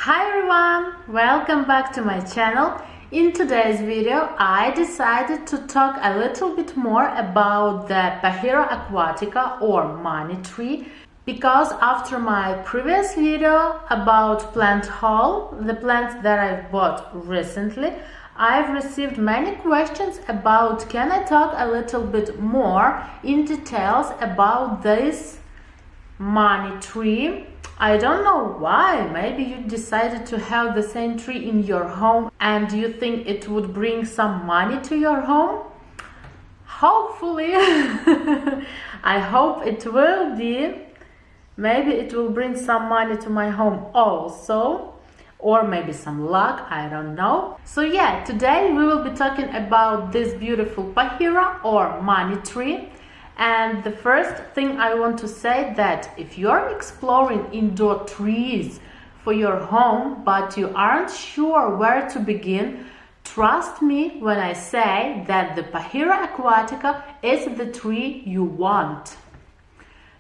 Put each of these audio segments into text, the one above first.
Hi everyone, welcome back to my channel. In today's video I decided to talk a little bit more about the Pachira Aquatica or money tree, because after my previous video about plant haul, the plants that I've bought recently, I've received many questions about can I talk a little bit more in details about this money tree. I don't know why. Maybe you decided to have the same tree in your home and you think it would bring some money to your home. Hopefully. I hope it will be. Maybe it will bring some money to my home also, or maybe some luck, I don't know. So yeah, today we will be talking about this beautiful Pachira or money tree. And the first thing I want to say that if you're exploring indoor trees for your home but you aren't sure where to begin, trust me when I say that the Pachira Aquatica is the tree you want.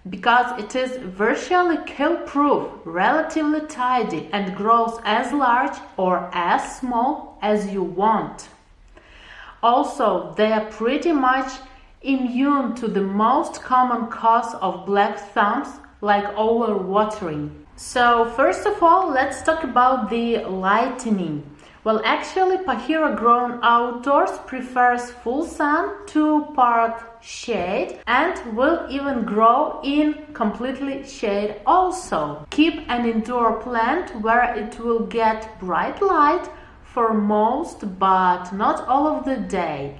Because it is virtually kill-proof, relatively tidy, and grows as large or as small as you want. Also, they are pretty much immune to the most common cause of black thumbs, like overwatering. So first of all, let's talk about the lighting. Well, actually, Pachira grown outdoors prefers full sun to part shade and will even grow in completely shade also. Keep an indoor plant where it will get bright light for most but not all of the day.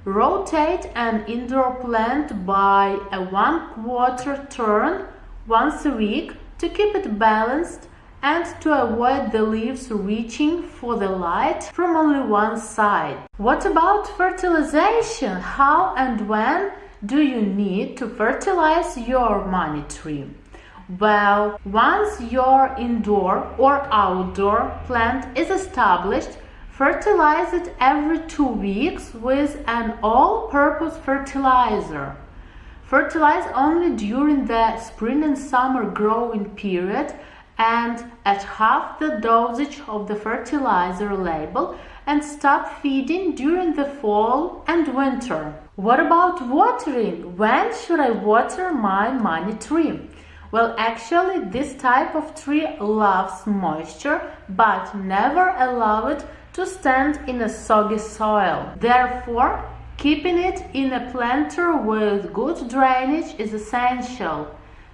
Rotate an indoor plant by a 1/4 turn once a week to keep it balanced and to avoid the leaves reaching for the light from only one side. What about fertilization? How and when do you need to fertilize your money tree? Well, once your indoor or outdoor plant is established, fertilize it every 2 weeks with an all-purpose fertilizer. Fertilize only during the spring and summer growing period and at half the dosage of the fertilizer label, and stop feeding during the fall and winter. What about watering? When should I water my money tree? Well, actually, this type of tree loves moisture, but never allow it to stand in a soggy soil. Therefore, keeping it in a planter with good drainage is essential.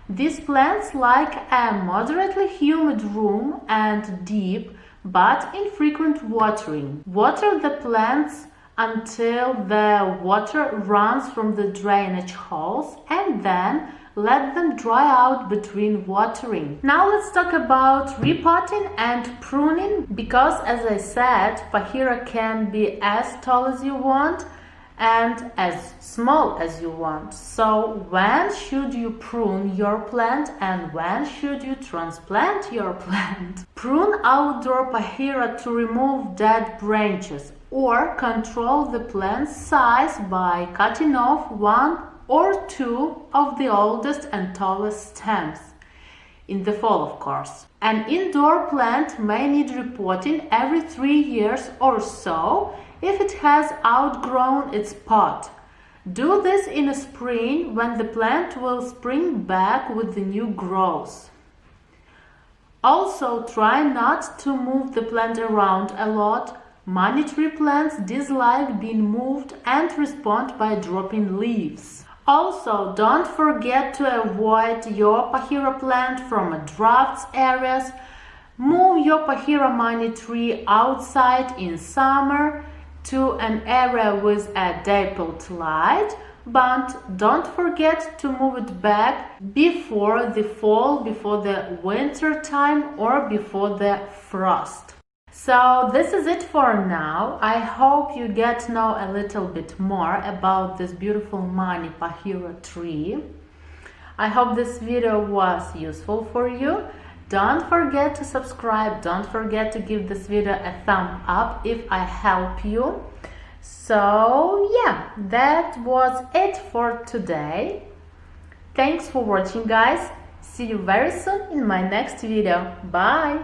These plants like a moderately humid room and deep but infrequent watering. Water the plants until the water runs from the drainage holes and then let them dry out between watering. Now let's talk about repotting and pruning, because as I said, Pachira can be as tall as you want and as small as you want. So when should you prune your plant and when should you transplant your plant? Prune outdoor Pachira to remove dead branches or control the plant's size by cutting off 1 or 2 of the oldest and tallest stems. In the fall, of course. An indoor plant may need repotting every 3 years or so if it has outgrown its pot. Do this in the spring when the plant will spring back with the new growth. Also, try not to move the plant around a lot. Money tree plants dislike being moved and respond by dropping leaves. Also, don't forget to avoid your Pachira plant from drafts areas. Move your Pachira money tree outside in summer to an area with a dappled light, but don't forget to move it back before the fall, before the winter time, or before the frost. So this is it for now. I hope you get to know a little bit more about this beautiful money Pachira tree. I hope this video was useful for you. Don't forget to subscribe. Don't forget to give this video a thumb up if I help you. So yeah, that was it for today. Thanks for watching, guys. See you very soon in my next video. Bye!